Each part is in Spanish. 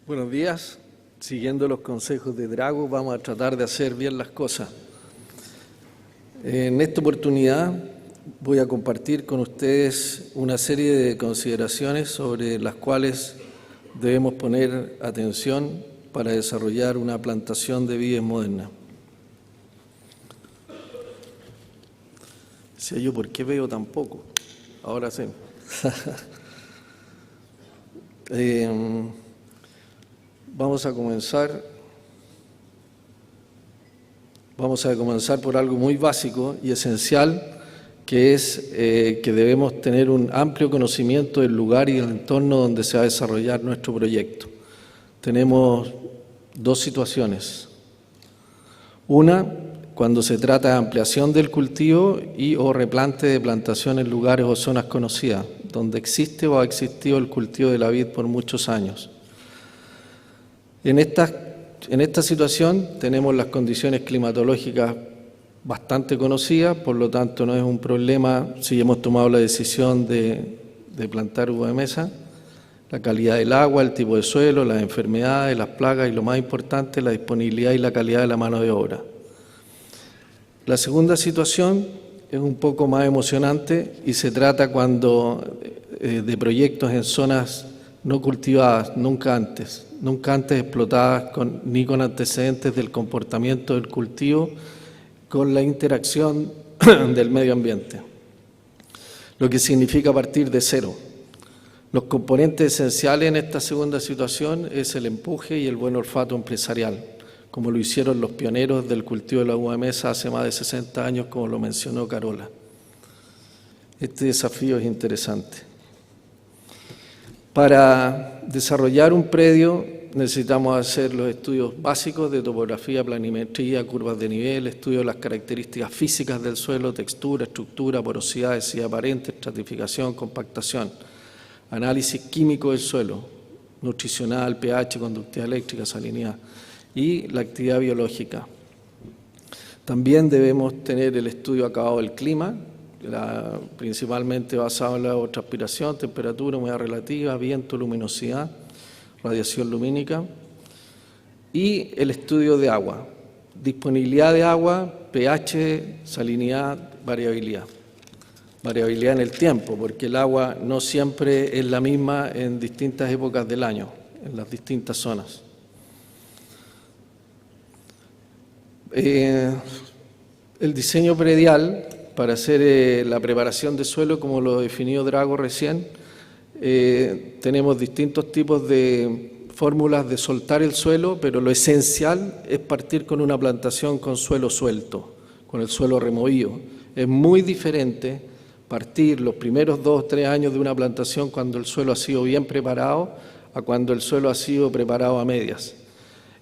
Buenos días. Siguiendo los consejos de Drago, vamos a tratar de hacer bien las cosas. En esta oportunidad voy a compartir con ustedes una serie de consideraciones sobre las cuales debemos poner atención para desarrollar una plantación de vides moderna. Decía yo, ¿por qué veo tan poco? Ahora sí. Vamos a comenzar por algo muy básico y esencial, que es que debemos tener un amplio conocimiento del lugar y del entorno donde se va a desarrollar nuestro proyecto. Tenemos dos situaciones. Una, cuando se trata de ampliación del cultivo y o replante de plantación en lugares o zonas conocidas, donde existe o ha existido el cultivo de la vid por muchos años. En esta situación tenemos las condiciones climatológicas bastante conocidas, por lo tanto no es un problema si hemos tomado la decisión de plantar uva de mesa. La calidad del agua, el tipo de suelo, las enfermedades, las plagas y lo más importante, la disponibilidad y la calidad de la mano de obra. La segunda situación es un poco más emocionante y se trata de proyectos en zonas no cultivadas, nunca antes explotadas ni con antecedentes del comportamiento del cultivo con la interacción del medio ambiente, lo que significa partir de cero. Los componentes esenciales en esta segunda situación es el empuje y el buen olfato empresarial, como lo hicieron los pioneros del cultivo de la uva de mesa hace más de 60 años, como lo mencionó Carola. Este desafío es interesante. Para desarrollar un predio necesitamos hacer los estudios básicos de topografía, planimetría, curvas de nivel, estudio de las características físicas del suelo, textura, estructura, porosidad, densidad aparente, estratificación, compactación, análisis químico del suelo, nutricional, pH, conductividad eléctrica, salinidad y la actividad biológica. También debemos tener el estudio acabado del clima, principalmente basado en la evapotranspiración, temperatura, humedad relativa, viento, luminosidad, radiación lumínica, y el estudio de agua, disponibilidad de agua, pH, salinidad, variabilidad en el tiempo, porque el agua no siempre es la misma en distintas épocas del año, en las distintas zonas. El diseño predial para hacer la preparación de suelo, como lo definió Drago recién, tenemos distintos tipos de fórmulas de soltar el suelo, pero lo esencial es partir con una plantación con suelo suelto, con el suelo removido. Es muy diferente partir los primeros 2 o 3 años de una plantación cuando el suelo ha sido bien preparado a cuando el suelo ha sido preparado a medias.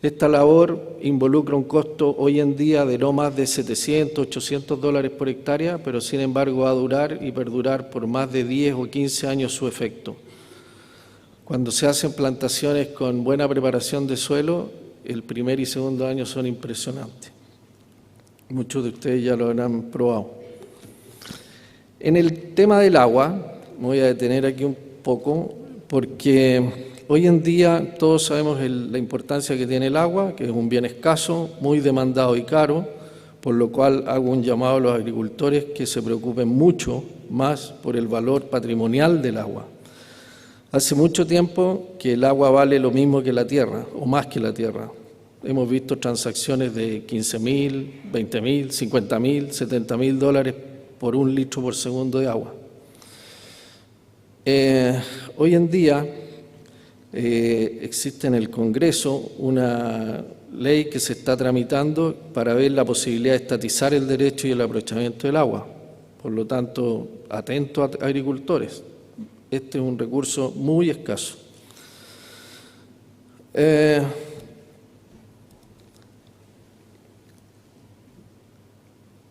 Esta labor involucra un costo hoy en día de no más de $700, $800 por hectárea, pero sin embargo va a durar y perdurar por más de 10 o 15 años su efecto. Cuando se hacen plantaciones con buena preparación de suelo, el primer y segundo año son impresionantes. Muchos de ustedes ya lo habrán probado. En el tema del agua, me voy a detener aquí un poco porque hoy en día todos sabemos la importancia que tiene el agua, que es un bien escaso, muy demandado y caro, por lo cual hago un llamado a los agricultores que se preocupen mucho más por el valor patrimonial del agua. Hace mucho tiempo que el agua vale lo mismo que la tierra, o más que la tierra. Hemos visto transacciones de $15.000, $20.000, $50.000, $70.000 por 1 litro por segundo de agua. Hoy en día existe en el Congreso una ley que se está tramitando para ver la posibilidad de estatizar el derecho y el aprovechamiento del agua. Por lo tanto, atentos a agricultores. Este es un recurso muy escaso. En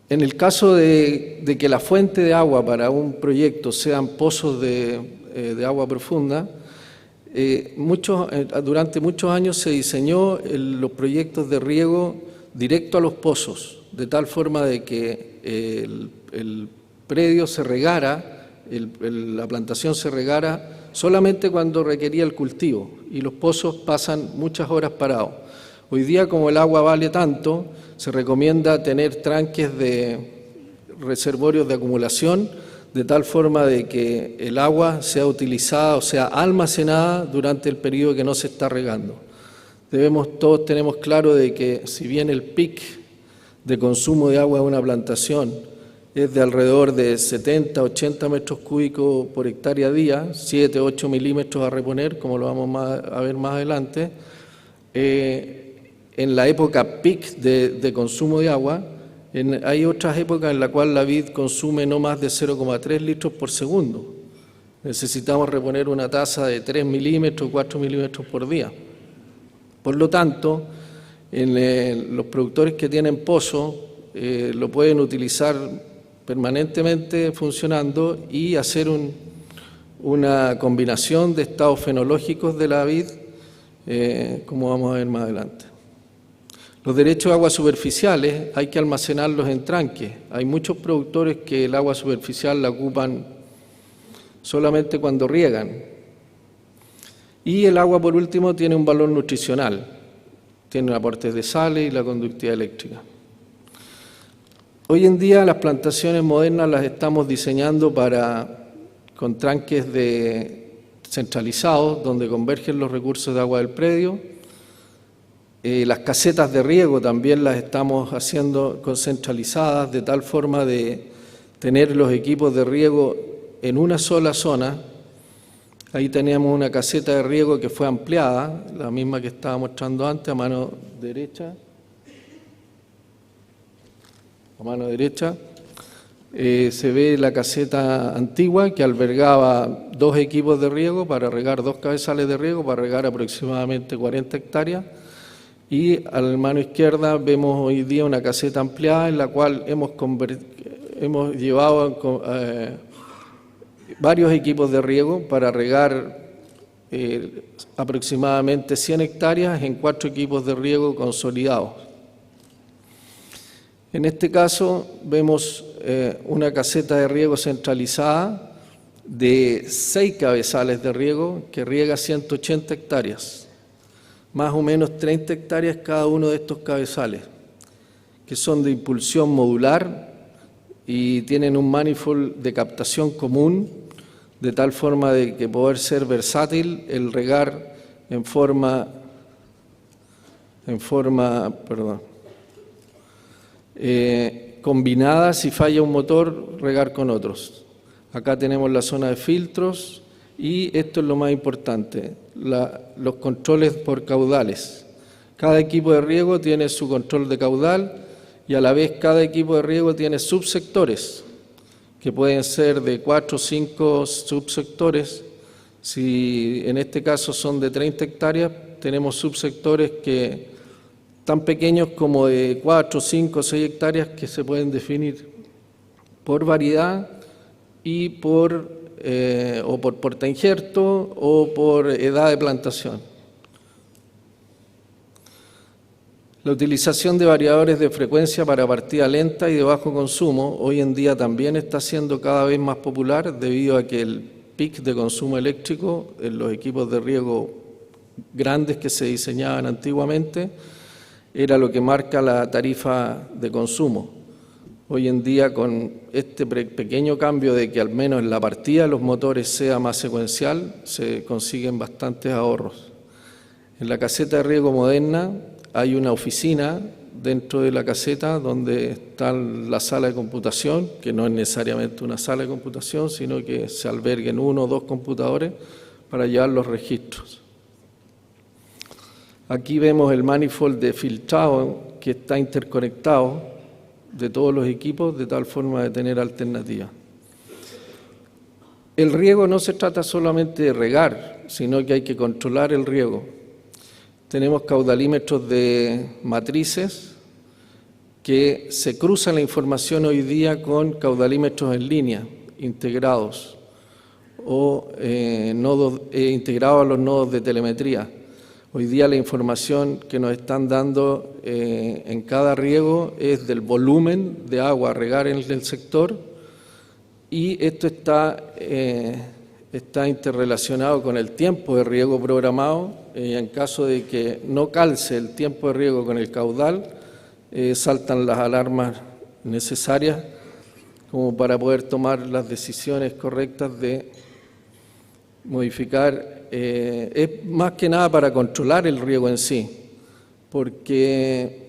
el caso de que la fuente de agua para un proyecto sean pozos de agua profunda, durante muchos años se diseñó los proyectos de riego directo a los pozos, de tal forma de que el predio se regara, la plantación se regara solamente cuando requería el cultivo y los pozos pasan muchas horas parados. Hoy día, como el agua vale tanto, se recomienda tener tranques de reservorios de acumulación de tal forma de que el agua sea utilizada o sea almacenada durante el periodo que no se está regando. Todos tenemos claro de que si bien el pic de consumo de agua de una plantación es de alrededor de 70, 80 metros cúbicos por hectárea día, 7, 8 milímetros a reponer, como lo vamos a ver más adelante, en la época pic de consumo de agua, hay otras épocas en las cuales la vid consume no más de 0,3 litros por segundo. Necesitamos reponer una tasa de 3 milímetros, 4 milímetros por día. Por lo tanto, los productores que tienen pozo lo pueden utilizar permanentemente funcionando y hacer una combinación de estados fenológicos de la vid, como vamos a ver más adelante. Los derechos de aguas superficiales hay que almacenarlos en tranques. Hay muchos productores que el agua superficial la ocupan solamente cuando riegan. Y el agua, por último, tiene un valor nutricional. Tiene aportes de sales y la conductividad eléctrica. Hoy en día las plantaciones modernas las estamos diseñando con tranques centralizados donde convergen los recursos de agua del predio. Las casetas de riego también las estamos haciendo centralizadas de tal forma de tener los equipos de riego en una sola zona. Ahí teníamos una caseta de riego que fue ampliada, la misma que estaba mostrando antes, a mano derecha. Se ve la caseta antigua que albergaba 2 equipos de riego para regar 2 cabezales de riego, para regar aproximadamente 40 hectáreas. Y a la mano izquierda vemos hoy día una caseta ampliada en la cual hemos llevado varios equipos de riego para regar aproximadamente 100 hectáreas en 4 equipos de riego consolidados. En este caso vemos una caseta de riego centralizada de 6 cabezales de riego que riega 180 hectáreas. Más o menos 30 hectáreas cada uno de estos cabezales, que son de impulsión modular y tienen un manifold de captación común, de tal forma de que poder ser versátil el regar combinada, si falla un motor, regar con otros. Acá tenemos la zona de filtros y esto es lo más importante, los controles por caudales. Cada equipo de riego tiene su control de caudal y a la vez cada equipo de riego tiene subsectores, que pueden ser de 4 o 5 subsectores. Si en este caso son de 30 hectáreas, tenemos subsectores que tan pequeños como de 4, 5, 6 hectáreas que se pueden definir por variedad y por porta injerto o por edad de plantación. La utilización de variadores de frecuencia para partida lenta y de bajo consumo hoy en día también está siendo cada vez más popular debido a que el pic de consumo eléctrico en los equipos de riego grandes que se diseñaban antiguamente era lo que marca la tarifa de consumo. Hoy en día, con este pequeño cambio de que al menos en la partida de los motores sea más secuencial, se consiguen bastantes ahorros. En la caseta de riego moderna hay una oficina dentro de la caseta donde está la sala de computación, que no es necesariamente una sala de computación, sino que se alberguen 1 o 2 computadores para llevar los registros. Aquí vemos el manifold de filtrado que está interconectado de todos los equipos, de tal forma de tener alternativas. El riego no se trata solamente de regar, sino que hay que controlar el riego. Tenemos caudalímetros de matrices que se cruzan la información hoy día con caudalímetros en línea, integrados, o integrados a los nodos de telemetría. Hoy día la información que nos están dando en cada riego es del volumen de agua a regar en el sector y esto está está interrelacionado con el tiempo de riego programado. En caso de que no calce el tiempo de riego con el caudal, saltan las alarmas necesarias como para poder tomar las decisiones correctas de modificar. Es más que nada para controlar el riego en sí, porque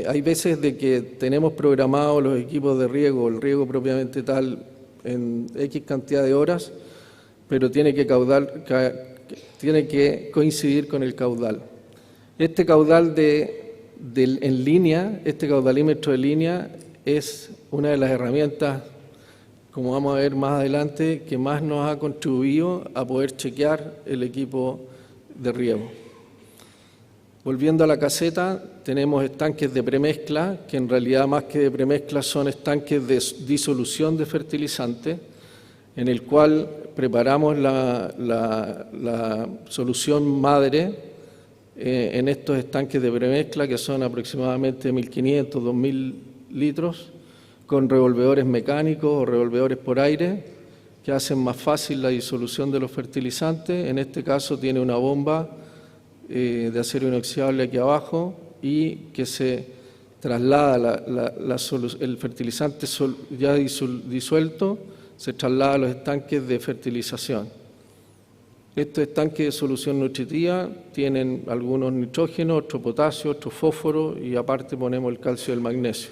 hay veces de que tenemos programados los equipos de riego, el riego propiamente tal, en X cantidad de horas, pero tiene que coincidir con el caudal. Este caudal en línea, este caudalímetro de línea, es una de las herramientas, como vamos a ver más adelante, que más nos ha contribuido a poder chequear el equipo de riego. Volviendo a la caseta, tenemos estanques de premezcla, que en realidad más que de premezcla son estanques de disolución de fertilizante, en el cual preparamos la solución madre en estos estanques de premezcla, que son aproximadamente 1.500, 2.000 litros, con revolvedores mecánicos o revolvedores por aire, que hacen más fácil la disolución de los fertilizantes. En este caso tiene una bomba de acero inoxidable aquí abajo y que se traslada el fertilizante ya disuelto, se traslada a los estanques de fertilización. Estos estanques de solución nutritiva tienen algunos nitrógenos, otro potasio, otro fósforo y aparte ponemos el calcio y el magnesio.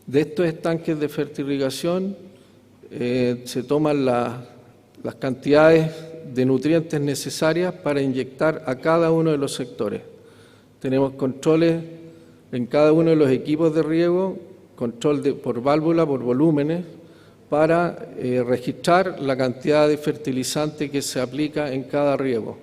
De estos estanques de fertirrigación se toman las cantidades de nutrientes necesarias para inyectar a cada uno de los sectores. Tenemos controles en cada uno de los equipos de riego, control por válvula, por volúmenes, para registrar la cantidad de fertilizante que se aplica en cada riego.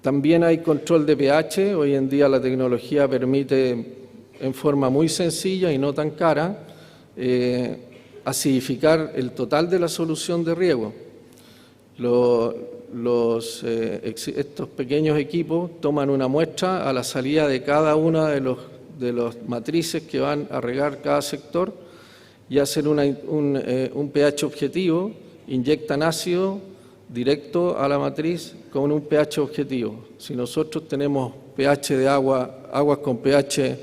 También hay control de pH. Hoy en día la tecnología permite, en forma muy sencilla y no tan cara, acidificar el total de la solución de riego. Estos pequeños equipos toman una muestra a la salida de cada una de los matrices que van a regar cada sector y hacen un pH objetivo, inyectan ácido directo a la matriz con un pH objetivo. Si nosotros tenemos pH de aguas con pH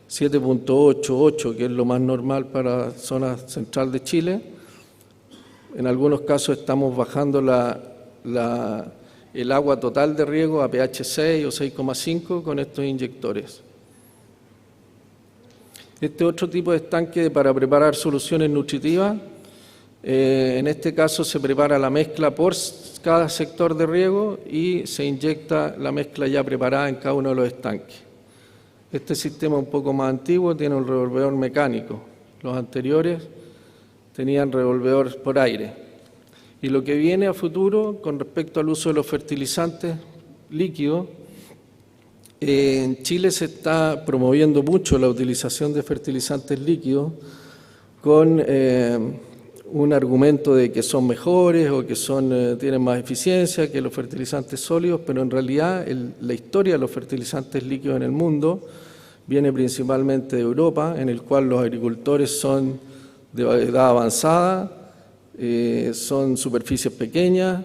7.8, 8, que es lo más normal para la zona central de Chile, en algunos casos estamos bajando el agua total de riego a pH 6 o 6,5 con estos inyectores. Este otro tipo de estanque para preparar soluciones nutritivas, en este caso se prepara la mezcla por cada sector de riego y se inyecta la mezcla ya preparada en cada uno de los estanques. Este sistema un poco más antiguo tiene un revolvedor mecánico. Los anteriores tenían revolvedor por aire. Y lo que viene a futuro con respecto al uso de los fertilizantes líquidos, en Chile se está promoviendo mucho la utilización de fertilizantes líquidos con un argumento de que son mejores o que tienen más eficiencia que los fertilizantes sólidos, pero en realidad la historia de los fertilizantes líquidos en el mundo viene principalmente de Europa, en el cual los agricultores son de edad avanzada, son superficies pequeñas,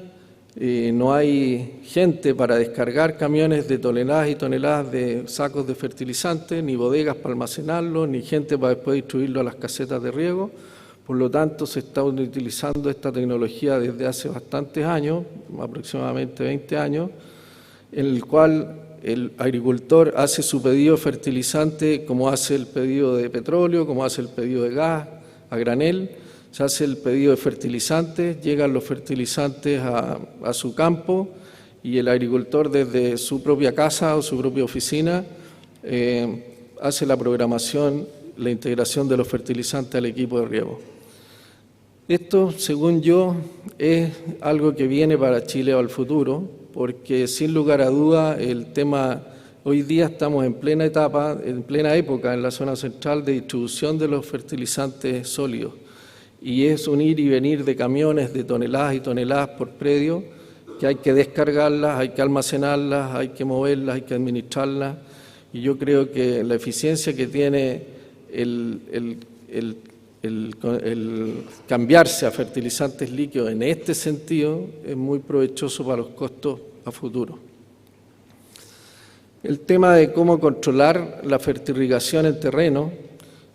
no hay gente para descargar camiones de toneladas y toneladas de sacos de fertilizantes, ni bodegas para almacenarlos, ni gente para después distribuirlo a las casetas de riego. Por lo tanto, se está utilizando esta tecnología desde hace bastantes años, aproximadamente 20 años, en el cual el agricultor hace su pedido de fertilizante como hace el pedido de petróleo, como hace el pedido de gas a granel. Se hace el pedido de fertilizantes, llegan los fertilizantes a su campo y el agricultor desde su propia casa o su propia oficina hace la programación, la integración de los fertilizantes al equipo de riego. Esto, según yo, es algo que viene para Chile al futuro, porque sin lugar a duda el tema, hoy día estamos en plena etapa, en plena época en la zona central de distribución de los fertilizantes sólidos. Y es un ir y venir de camiones de toneladas y toneladas por predio, que hay que descargarlas, hay que almacenarlas, hay que moverlas, hay que administrarlas. Y yo creo que la eficiencia que tiene el el cambiarse a fertilizantes líquidos en este sentido es muy provechoso para los costos a futuro. El tema de cómo controlar la fertirrigación en terreno,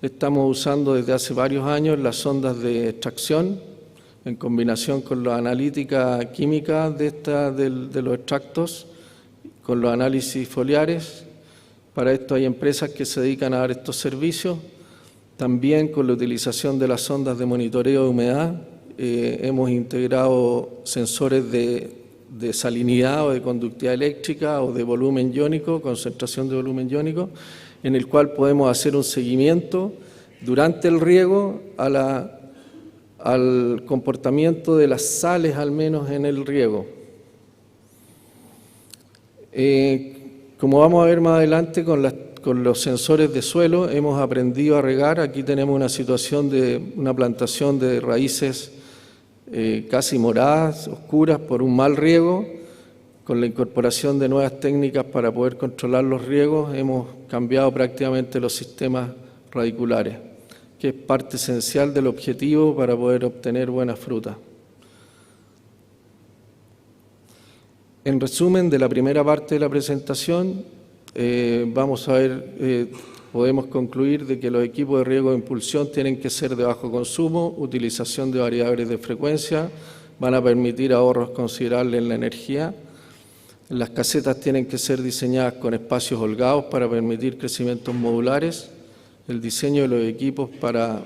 estamos usando desde hace varios años las sondas de extracción en combinación con la analítica química de los extractos, con los análisis foliares. Para esto hay empresas que se dedican a dar estos servicios. También con la utilización de las sondas de monitoreo de humedad, hemos integrado sensores de salinidad o de conductividad eléctrica o de volumen iónico, concentración de volumen iónico, en el cual podemos hacer un seguimiento durante el riego al comportamiento de las sales, al menos en el riego. Como vamos a ver más adelante con los sensores de suelo, hemos aprendido a regar. Aquí tenemos una situación de una plantación de raíces casi moradas, oscuras, por un mal riego. Con la incorporación de nuevas técnicas para poder controlar los riegos, hemos cambiado prácticamente los sistemas radiculares, que es parte esencial del objetivo para poder obtener buenas frutas. En resumen de la primera parte de la presentación, vamos a ver, podemos concluir de que los equipos de riego de impulsión tienen que ser de bajo consumo, utilización de variables de frecuencia, van a permitir ahorros considerables en la energía. Las casetas tienen que ser diseñadas con espacios holgados para permitir crecimientos modulares. El diseño de los equipos para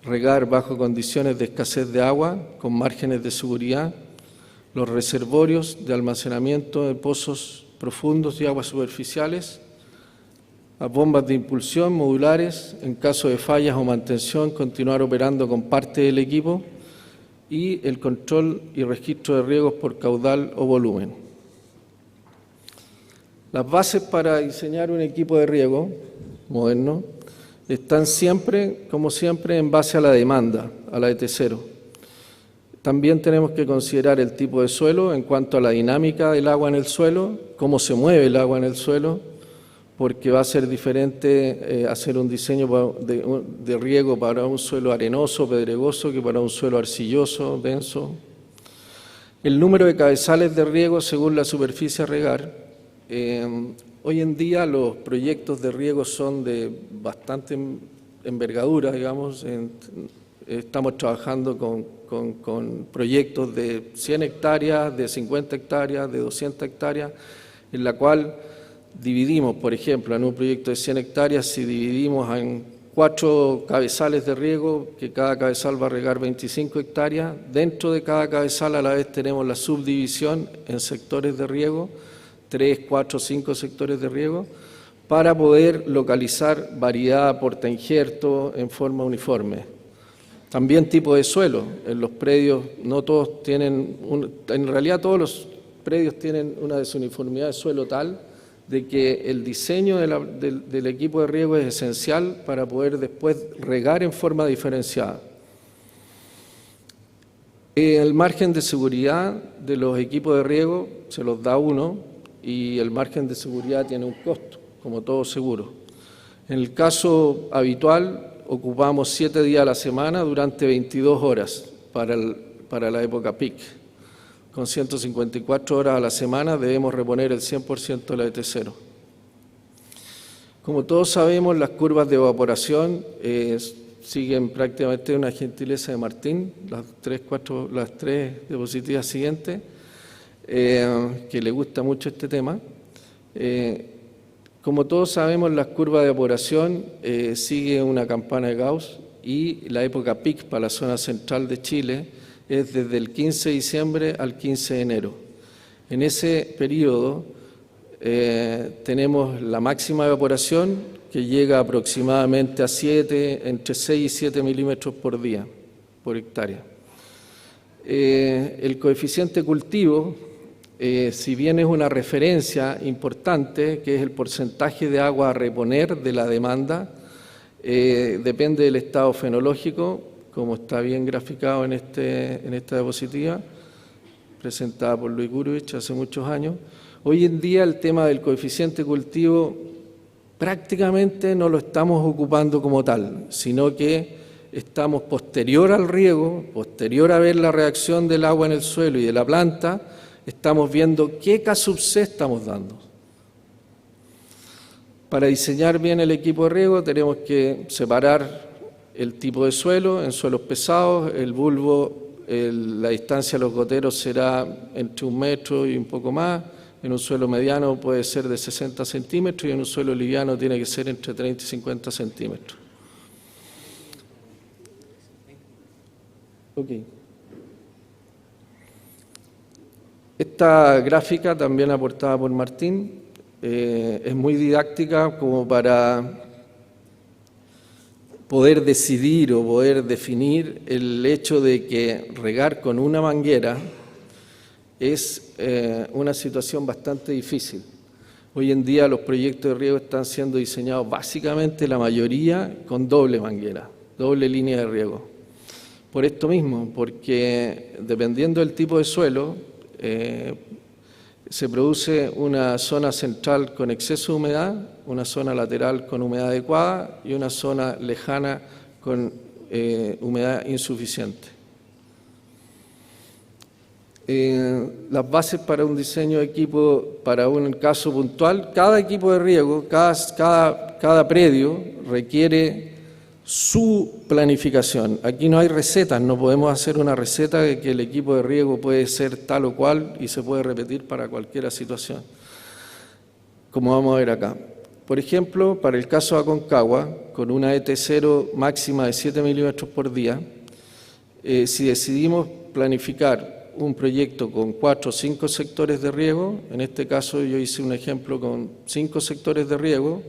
regar bajo condiciones de escasez de agua, con márgenes de seguridad. Los reservorios de almacenamiento de pozos profundos y aguas superficiales. Las bombas de impulsión modulares, en caso de fallas o mantención, continuar operando con parte del equipo. Y el control y registro de riegos por caudal o volumen. Las bases para diseñar un equipo de riego moderno están siempre, como siempre, en base a la demanda, a la ET0. También tenemos que considerar el tipo de suelo en cuanto a la dinámica del agua en el suelo, cómo se mueve el agua en el suelo, porque va a ser diferente hacer un diseño de riego para un suelo arenoso, pedregoso, que para un suelo arcilloso, denso. El número de cabezales de riego según la superficie a regar. Hoy en día los proyectos de riego son de bastante envergadura, digamos. Estamos trabajando con proyectos de 100 hectáreas, de 50 hectáreas, de 200 hectáreas, en la cual dividimos, por ejemplo, en un proyecto de 100 hectáreas, si dividimos en 4 cabezales de riego, que cada cabezal va a regar 25 hectáreas, dentro de cada cabezal a la vez tenemos la subdivisión en sectores de riego, 3, 4, 5 sectores de riego, para poder localizar variedad porta injerto en forma uniforme. También tipo de suelo. En los predios no todos tienen, en realidad todos los predios tienen una desuniformidad de suelo tal de que el diseño del equipo de riego es esencial para poder después regar en forma diferenciada. El margen de seguridad de los equipos de riego se los da uno, y el margen de seguridad tiene un costo, como todo seguro. En el caso habitual, ocupamos 7 días a la semana durante 22 horas para la época peak. Con 154 horas a la semana debemos reponer el 100% de la ET0. Como todos sabemos, las curvas de evaporación siguen prácticamente una gentileza de Martín, las tres diapositivas siguientes, que le gusta mucho este tema. Como todos sabemos, las curvas de evaporación sigue una campana de Gauss y la época peak para la zona central de Chile es desde el 15 de diciembre al 15 de enero. En ese periodo tenemos la máxima evaporación que llega aproximadamente a entre 6 y 7 milímetros por día, por hectárea. El coeficiente cultivo, si bien es una referencia importante, que es el porcentaje de agua a reponer de la demanda, depende del estado fenológico, como está bien graficado en esta diapositiva, presentada por Luis Gurevich hace muchos años. Hoy en día el tema del coeficiente cultivo prácticamente no lo estamos ocupando como tal, sino que estamos posterior al riego, posterior a ver la reacción del agua en el suelo y de la planta, estamos viendo qué K-sub-C estamos dando. Para diseñar bien el equipo de riego tenemos que separar el tipo de suelo. En suelos pesados, el bulbo, la distancia a los goteros será entre 1 metro y un poco más. En un suelo mediano puede ser de 60 centímetros y en un suelo liviano tiene que ser entre 30 y 50 centímetros. Okay. Esta gráfica, también aportada por Martín, es muy didáctica como para poder decidir o poder definir el hecho de que regar con una manguera es una situación bastante difícil. Hoy en día los proyectos de riego están siendo diseñados básicamente, la mayoría, con doble manguera, doble línea de riego. Por esto mismo, porque dependiendo del tipo de suelo, se produce una zona central con exceso de humedad, una zona lateral con humedad adecuada y una zona lejana con humedad insuficiente. Las bases para un diseño de equipo, para un caso puntual, cada equipo de riego, cada predio requiere su planificación. Aquí no hay recetas, no podemos hacer una receta de que el equipo de riego puede ser tal o cual y se puede repetir para cualquier situación, como vamos a ver acá. Por ejemplo, para el caso de Aconcagua, con una ET0 máxima de 7 milímetros por día, si decidimos planificar un proyecto con 4 o 5 sectores de riego, en este caso yo hice un ejemplo con 5 sectores de riego,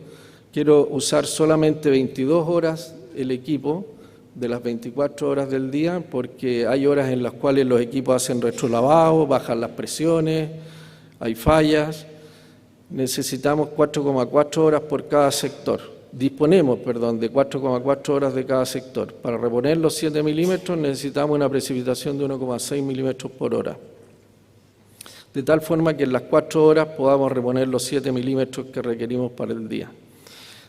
quiero usar solamente 22 horas el equipo de las 24 horas del día, porque hay horas en las cuales los equipos hacen retrolavado, bajan las presiones, hay fallas. Necesitamos 4,4 horas por cada sector. Disponemos, de 4,4 horas de cada sector. Para reponer los 7 milímetros necesitamos una precipitación de 1,6 milímetros por hora. De tal forma que en las 4 horas podamos reponer los 7 milímetros que requerimos para el día.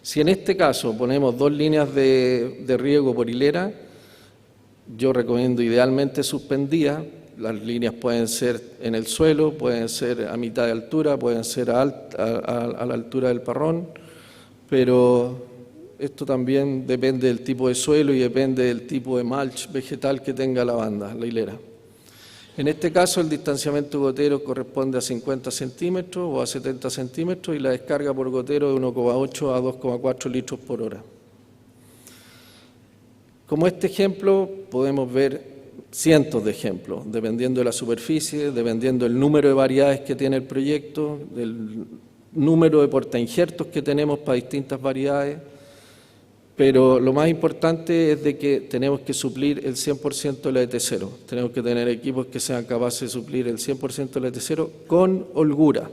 Si en este caso ponemos 2 líneas de riego por hilera, yo recomiendo idealmente suspendidas. Las líneas pueden ser en el suelo, pueden ser a mitad de altura, pueden ser a la altura del parrón, pero esto también depende del tipo de suelo y depende del tipo de mulch vegetal que tenga la banda, la hilera. En este caso, el distanciamiento gotero corresponde a 50 centímetros o a 70 centímetros y la descarga por gotero de 1,8 a 2,4 litros por hora. Como este ejemplo, podemos ver cientos de ejemplos, dependiendo de la superficie, dependiendo del número de variedades que tiene el proyecto, del número de portainjertos que tenemos para distintas variedades. Pero lo más importante es de que tenemos que suplir el 100% de la ET0. Tenemos que tener equipos que sean capaces de suplir el 100% de la ET0 con holgura.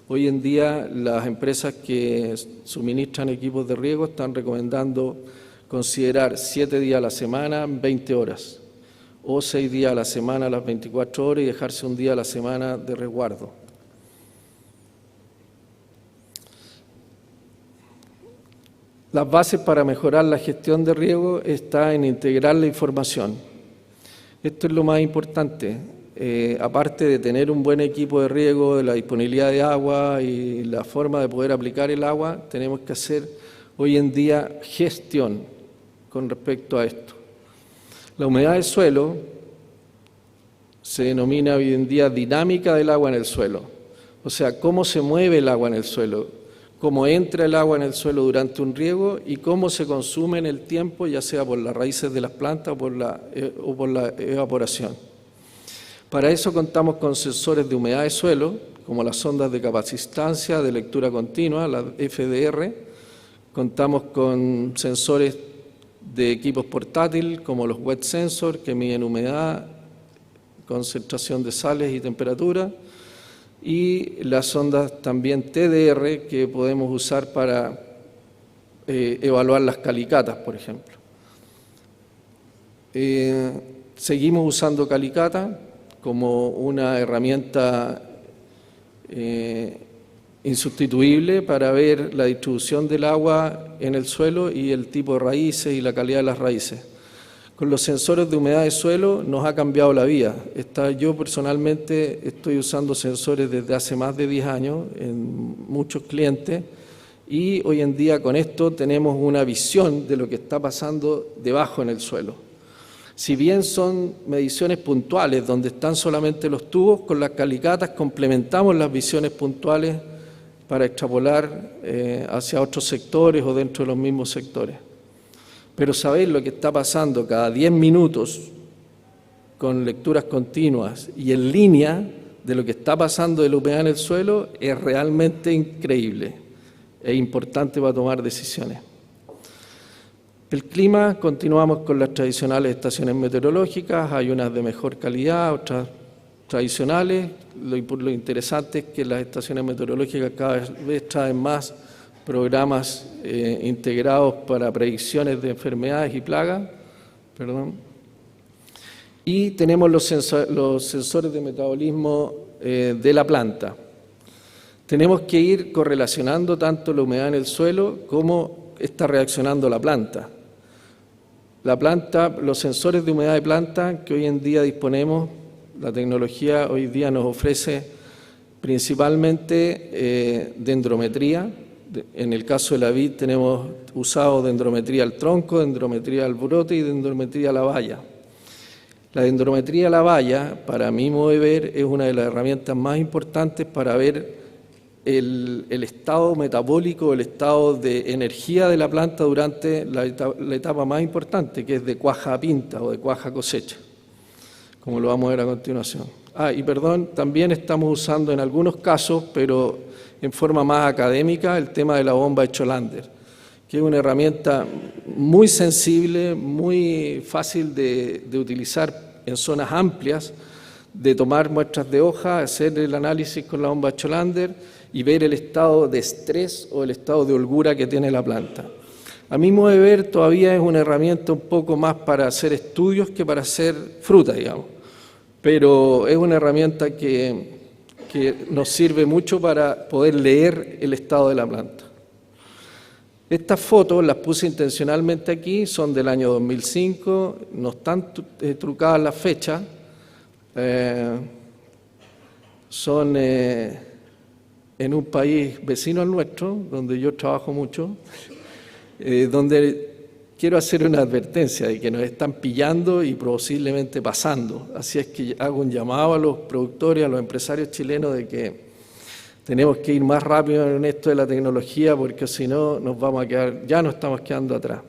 Hoy en día las empresas que suministran equipos de riego están recomendando considerar 7 días a la semana, 20 horas, o 6 días a la semana, las 24 horas y dejarse un día a la semana de resguardo. Las bases para mejorar la gestión de riego está en integrar la información. Esto es lo más importante. Aparte de tener un buen equipo de riego, de la disponibilidad de agua y la forma de poder aplicar el agua, tenemos que hacer hoy en día gestión con respecto a esto. La humedad del suelo se denomina hoy en día dinámica del agua en el suelo. O sea, cómo se mueve el agua en el suelo, cómo entra el agua en el suelo durante un riego y cómo se consume en el tiempo, ya sea por las raíces de las plantas o por la evaporación. Para eso contamos con sensores de humedad de suelo, como las sondas de capacistancia de lectura continua, las FDR. Contamos con sensores de equipos portátiles, como los wet sensors, que miden humedad, concentración de sales y temperatura. Y las sondas también TDR que podemos usar para evaluar las calicatas, por ejemplo. Seguimos usando calicata como una herramienta insustituible para ver la distribución del agua en el suelo y el tipo de raíces y la calidad de las raíces. Con los sensores de humedad de suelo nos ha cambiado la vida. Yo personalmente estoy usando sensores desde hace más de 10 años en muchos clientes y hoy en día con esto tenemos una visión de lo que está pasando debajo en el suelo. Si bien son mediciones puntuales donde están solamente los tubos, con las calicatas complementamos las visiones puntuales para extrapolar hacia otros sectores o dentro de los mismos sectores. Pero saber lo que está pasando cada 10 minutos con lecturas continuas y en línea de lo que está pasando de la humedad en el suelo es realmente increíble e importante para tomar decisiones. El clima, continuamos con las tradicionales estaciones meteorológicas, hay unas de mejor calidad, otras tradicionales. Lo interesante es que las estaciones meteorológicas cada vez traen más programas integrados para predicciones de enfermedades y plagas. Y tenemos los sensores de metabolismo de la planta. Tenemos que ir correlacionando tanto la humedad en el suelo como está reaccionando la planta. Los sensores de humedad de planta que hoy en día disponemos, la tecnología hoy día nos ofrece principalmente dendrometría. En el caso de la vid tenemos usado dendrometría al tronco, dendrometría al brote y dendrometría a la valla. La dendrometría a la valla, para mi modo de ver, es una de las herramientas más importantes para ver el estado metabólico, el estado de energía de la planta durante la etapa más importante, que es de cuaja a pinta o de cuaja a cosecha, como lo vamos a ver a continuación. También estamos usando en algunos casos, pero en forma más académica, el tema de la bomba de Cholander, que es una herramienta muy sensible, muy fácil de utilizar en zonas amplias, de tomar muestras de hoja, hacer el análisis con la bomba de Cholander y ver el estado de estrés o el estado de holgura que tiene la planta. A mi modo de ver, todavía es una herramienta un poco más para hacer estudios que para hacer fruta, digamos. Pero es una herramienta que nos sirve mucho para poder leer el estado de la planta. Estas fotos las puse intencionalmente aquí, son del año 2005, no están trucadas las fechas, son en un país vecino al nuestro, donde yo trabajo mucho, donde quiero hacer una advertencia de que nos están pillando y posiblemente pasando. Así es que hago un llamado a los productores, a los empresarios chilenos de que tenemos que ir más rápido en esto de la tecnología porque si no nos vamos a quedar, ya nos estamos quedando atrás.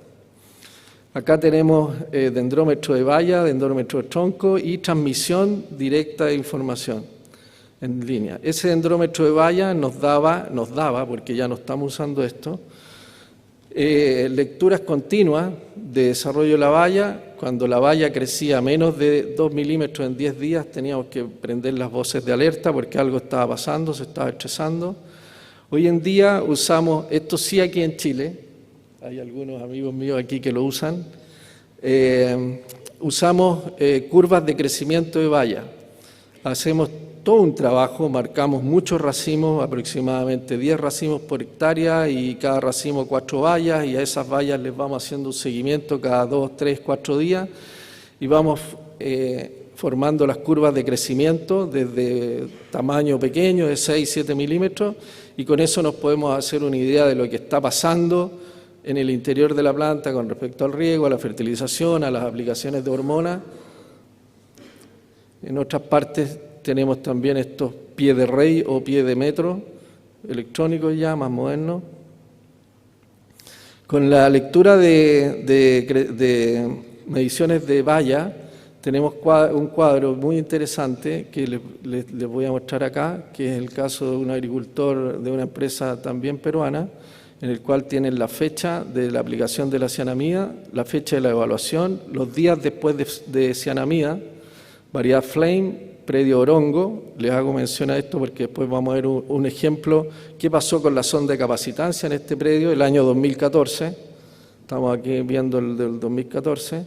Acá tenemos dendrómetro de valla, dendrómetro de tronco y transmisión directa de información en línea. Ese dendrómetro de valla nos daba, porque ya no estamos usando esto, lecturas continuas de desarrollo de la valla. Cuando la valla crecía menos de 2 milímetros en 10 días teníamos que prender las voces de alerta porque algo estaba pasando, se estaba estresando. Hoy en día usamos, esto sí aquí en Chile, hay algunos amigos míos aquí que lo usan, usamos curvas de crecimiento de valla. Hacemos todo un trabajo, marcamos muchos racimos, aproximadamente 10 racimos por hectárea y cada racimo 4 vallas y a esas vallas les vamos haciendo un seguimiento cada 2, 3, 4 días y vamos formando las curvas de crecimiento desde tamaño pequeño de 6, 7 milímetros y con eso nos podemos hacer una idea de lo que está pasando en el interior de la planta con respecto al riego, a la fertilización, a las aplicaciones de hormonas. En otras partes tenemos también estos pies de rey o pies de metro electrónicos ya más modernos. Con la lectura de mediciones de valla tenemos un cuadro muy interesante que les voy a mostrar acá, que es el caso de un agricultor de una empresa también peruana, en el cual tienen la fecha de la aplicación de la cianamida, la fecha de la evaluación, los días después de cianamida, variedad Flame, predio Orongo. Les hago mención a esto porque después vamos a ver un ejemplo. ¿Qué pasó con la sonda de capacitancia en este predio el año 2014? Estamos aquí viendo el del 2014.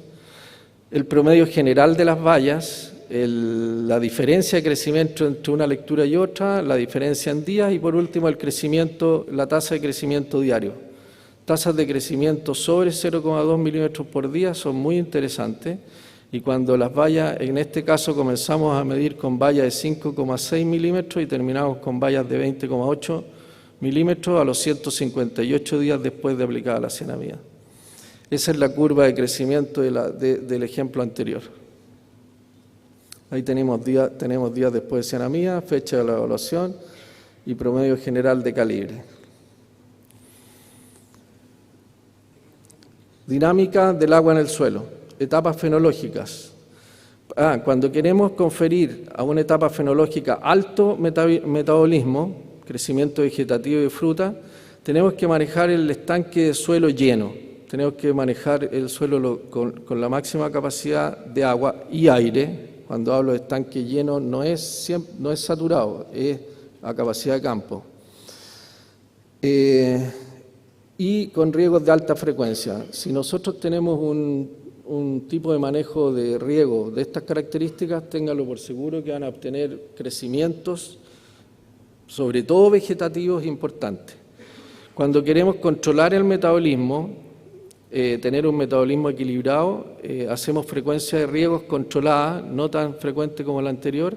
El promedio general de las vallas, la diferencia de crecimiento entre una lectura y otra, la diferencia en días y por último el crecimiento, la tasa de crecimiento diario. Tasas de crecimiento sobre 0,2 milímetros por día son muy interesantes, y cuando las vallas, en este caso comenzamos a medir con vallas de 5,6 milímetros y terminamos con vallas de 20,8 milímetros a los 158 días después de aplicada la cianamida. Esa es la curva de crecimiento del ejemplo anterior. Ahí tenemos días después de cianamida, fecha de la evaluación y promedio general de calibre. Dinámica del agua en el suelo, etapas fenológicas. Cuando queremos conferir a una etapa fenológica alto metabolismo, crecimiento vegetativo de fruta, tenemos que manejar el estanque de suelo lleno. Tenemos que manejar el suelo con la máxima capacidad de agua y aire. Cuando hablo de estanque lleno no es saturado, es a capacidad de campo. Y con riegos de alta frecuencia. Si nosotros tenemos un tipo de manejo de riego de estas características, ténganlo por seguro que van a obtener crecimientos, sobre todo vegetativos, importantes. Cuando queremos controlar el metabolismo, tener un metabolismo equilibrado, hacemos frecuencia de riegos controlada, no tan frecuente como la anterior,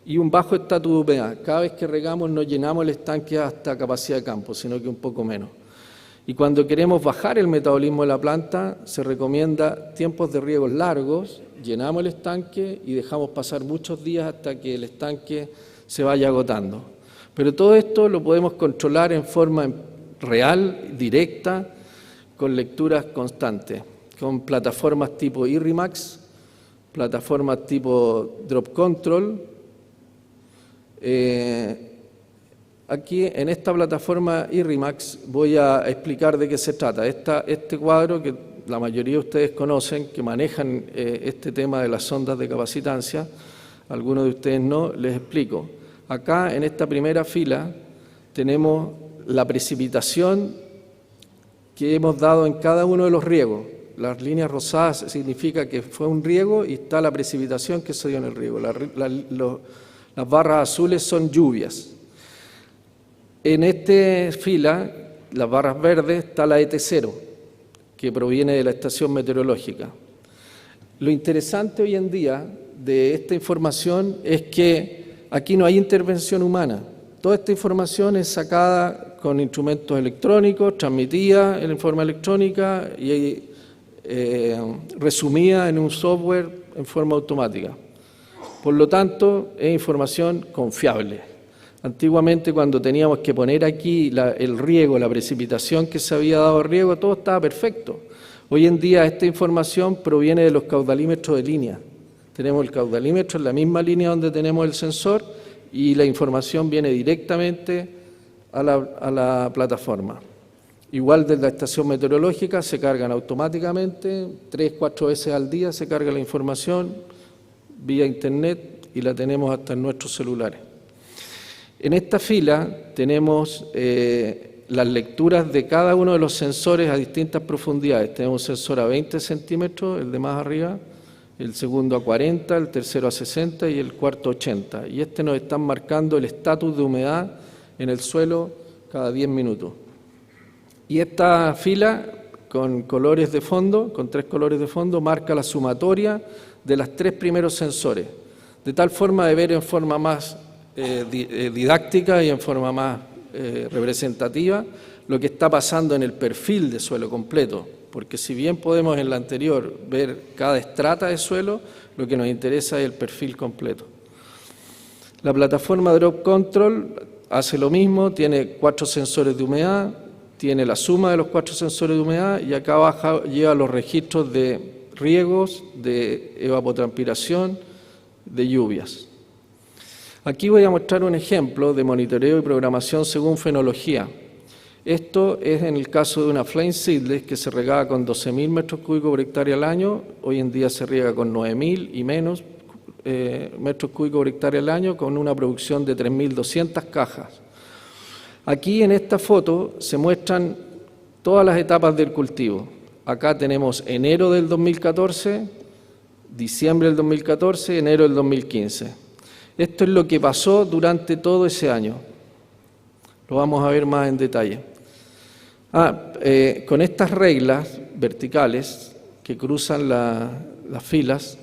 y un bajo estatus de humedad. Cada vez que regamos no llenamos el estanque hasta capacidad de campo, sino que un poco menos. Y cuando queremos bajar el metabolismo de la planta, se recomienda tiempos de riegos largos, llenamos el estanque y dejamos pasar muchos días hasta que el estanque se vaya agotando. Pero todo esto lo podemos controlar en forma real, directa, con lecturas constantes, con plataformas tipo IRRIMAX, plataformas tipo Drop Control. Aquí en esta plataforma IRRIMAX voy a explicar de qué se trata. Este cuadro que la mayoría de ustedes conocen, que manejan este tema de las sondas de capacitancia, algunos de ustedes no, les explico. Acá en esta primera fila tenemos la precipitación que hemos dado en cada uno de los riegos. Las líneas rosadas significa que fue un riego y está la precipitación que se dio en el riego. Las barras azules son lluvias. En esta fila, las barras verdes, está la ET0, que proviene de la estación meteorológica. Lo interesante hoy en día de esta información es que aquí no hay intervención humana. Toda esta información es sacada con instrumentos electrónicos, transmitida en forma electrónica y resumida en un software en forma automática. Por lo tanto, es información confiable. Antiguamente, cuando teníamos que poner aquí el riego, la precipitación que se había dado al riego, todo estaba perfecto. Hoy en día esta información proviene de los caudalímetros de línea. Tenemos el caudalímetro en la misma línea donde tenemos el sensor y la información viene directamente a la plataforma. Igual desde la estación meteorológica se cargan automáticamente, 3-4 veces al día se carga la información vía internet y la tenemos hasta en nuestros celulares. En esta fila tenemos las lecturas de cada uno de los sensores a distintas profundidades. Tenemos un sensor a 20 centímetros, el de más arriba, el segundo a 40, el tercero a 60 y el cuarto a 80. Y nos están marcando el estatus de humedad en el suelo cada 10 minutos. Y esta fila con colores de fondo, con 3 colores de fondo, marca la sumatoria de los 3 primeros sensores, de tal forma de ver en forma más didáctica y en forma más representativa lo que está pasando en el perfil de suelo completo, porque si bien podemos en la anterior ver cada estrata de suelo, lo que nos interesa es el perfil completo. La plataforma Drop Control hace lo mismo, tiene 4 sensores de humedad, tiene la suma de los 4 sensores de humedad y acá abajo lleva los registros de riegos, de evapotranspiración, de lluvias. Aquí voy a mostrar un ejemplo de monitoreo y programación según fenología. Esto es en el caso de una Flame Seedless que se regaba con 12.000 metros cúbicos por hectárea al año, hoy en día se riega con 9.000 y menos metros cúbicos por hectárea al año con una producción de 3.200 cajas. Aquí en esta foto se muestran todas las etapas del cultivo. Acá tenemos enero del 2014, diciembre del 2014, enero del 2015. Esto es lo que pasó durante todo ese año. Lo vamos a ver más en detalle. Con estas reglas verticales que cruzan las filas,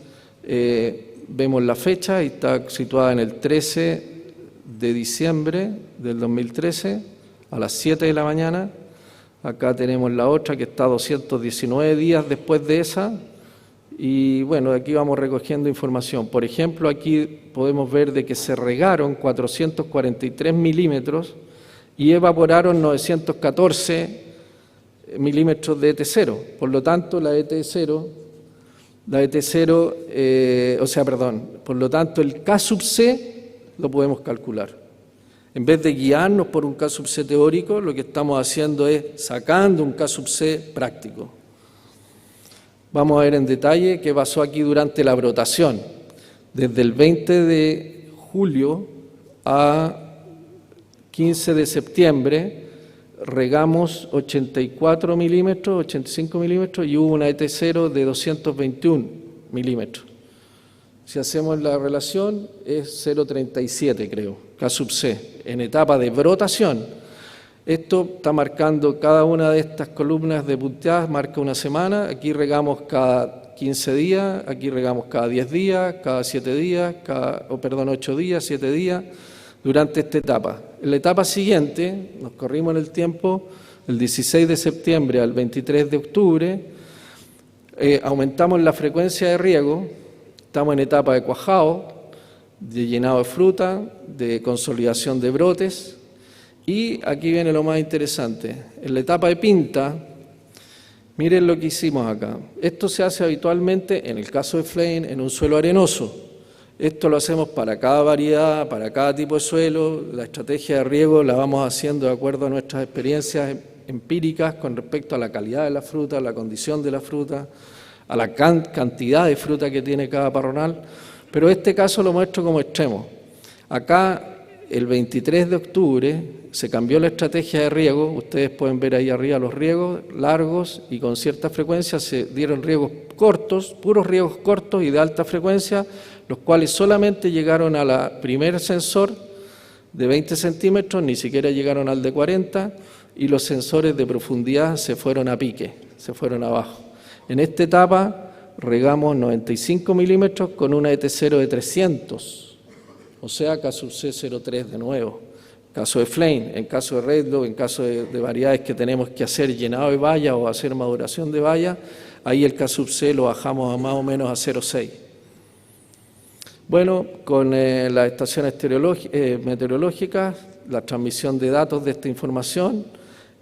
vemos la fecha y está situada en el 13 de diciembre del 2013 a las 7 de la mañana. Acá tenemos la otra que está 219 días después de esa. Y bueno, aquí vamos recogiendo información. Por ejemplo, aquí podemos ver de que se regaron 443 milímetros y evaporaron 914 milímetros de ET0. Por lo tanto, por lo tanto, el K sub C lo podemos calcular. En vez de guiarnos por un K sub C teórico, lo que estamos haciendo es sacando un K sub C práctico. Vamos a ver en detalle qué pasó aquí durante la brotación. Desde el 20 de julio a 15 de septiembre regamos 84 milímetros, 85 milímetros y hubo una ET0 de 221 milímetros. Si hacemos la relación es 0,37 creo, K sub C, en etapa de brotación. Esto está marcando cada una de estas columnas de punteadas, marca una semana. Aquí regamos cada 15 días, aquí regamos cada 10 días, cada 7 días, 8 días, 7 días, durante esta etapa. En la etapa siguiente, nos corrimos en el tiempo, el 16 de septiembre al 23 de octubre, aumentamos la frecuencia de riego, estamos en etapa de cuajado, de llenado de fruta, de consolidación de brotes. Y aquí viene lo más interesante. En la etapa de pinta, miren lo que hicimos acá. Esto se hace habitualmente, en el caso de Flame, en un suelo arenoso. Esto lo hacemos para cada variedad, para cada tipo de suelo. La estrategia de riego la vamos haciendo de acuerdo a nuestras experiencias empíricas con respecto a la calidad de la fruta, a la condición de la fruta, a la cantidad de fruta que tiene cada parronal. Pero este caso lo muestro como extremo. Acá, el 23 de octubre, se cambió la estrategia de riego. Ustedes pueden ver ahí arriba los riegos largos y con cierta frecuencia se dieron riegos cortos, puros riegos cortos y de alta frecuencia, los cuales solamente llegaron a la primer sensor de 20 centímetros, ni siquiera llegaron al de 40, y los sensores de profundidad se fueron a pique, se fueron abajo. En esta etapa regamos 95 milímetros con una ET0 de 300, o sea, K sub C 0,3 de nuevo. Caso de Flame, en caso de Redlow, en caso de variedades que tenemos que hacer llenado de valla o hacer maduración de valla, ahí el K sub C lo bajamos a más o menos a 0,6. Bueno, con las estaciones meteorológicas, la transmisión de datos de esta información,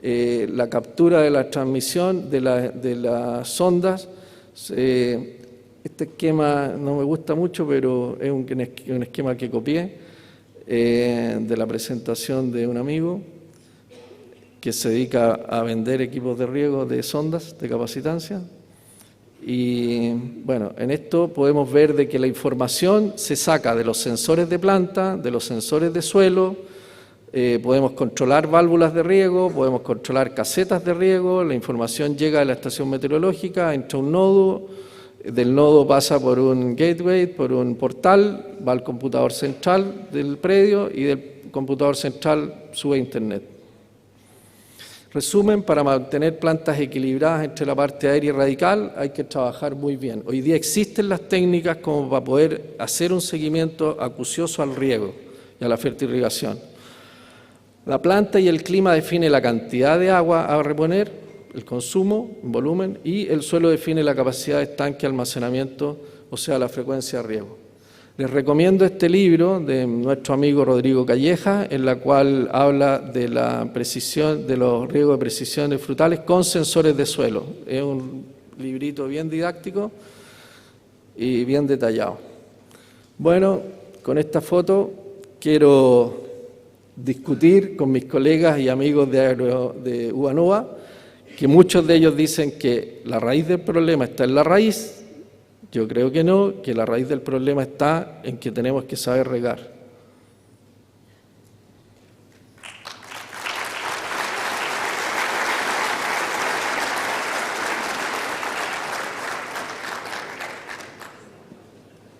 la captura de la transmisión de las sondas. Este esquema no me gusta mucho, pero es un esquema que copié de la presentación de un amigo que se dedica a vender equipos de riego de sondas de capacitancia. Y bueno, en esto podemos ver de que la información se saca de los sensores de planta, de los sensores de suelo, podemos controlar válvulas de riego, podemos controlar casetas de riego, la información llega de la estación meteorológica, entra a un nodo, del nodo pasa por un gateway, por un portal, va al computador central del predio y del computador central sube a Internet. Resumen, para mantener plantas equilibradas entre la parte aérea y radical hay que trabajar muy bien. Hoy día existen las técnicas como para poder hacer un seguimiento acucioso al riego y a la fertirrigación. La planta y el clima define la cantidad de agua a reponer, el consumo, el volumen, y el suelo define la capacidad de estanque, almacenamiento, o sea, la frecuencia de riego. Les recomiendo este libro de nuestro amigo Rodrigo Calleja, en la cual habla de la precisión, de los riegos de precisión de frutales con sensores de suelo. Es un librito bien didáctico y bien detallado. Bueno, con esta foto quiero discutir con mis colegas y amigos de UANOVA, que muchos de ellos dicen que la raíz del problema está en la raíz. Yo creo que no, que la raíz del problema está en que tenemos que saber regar.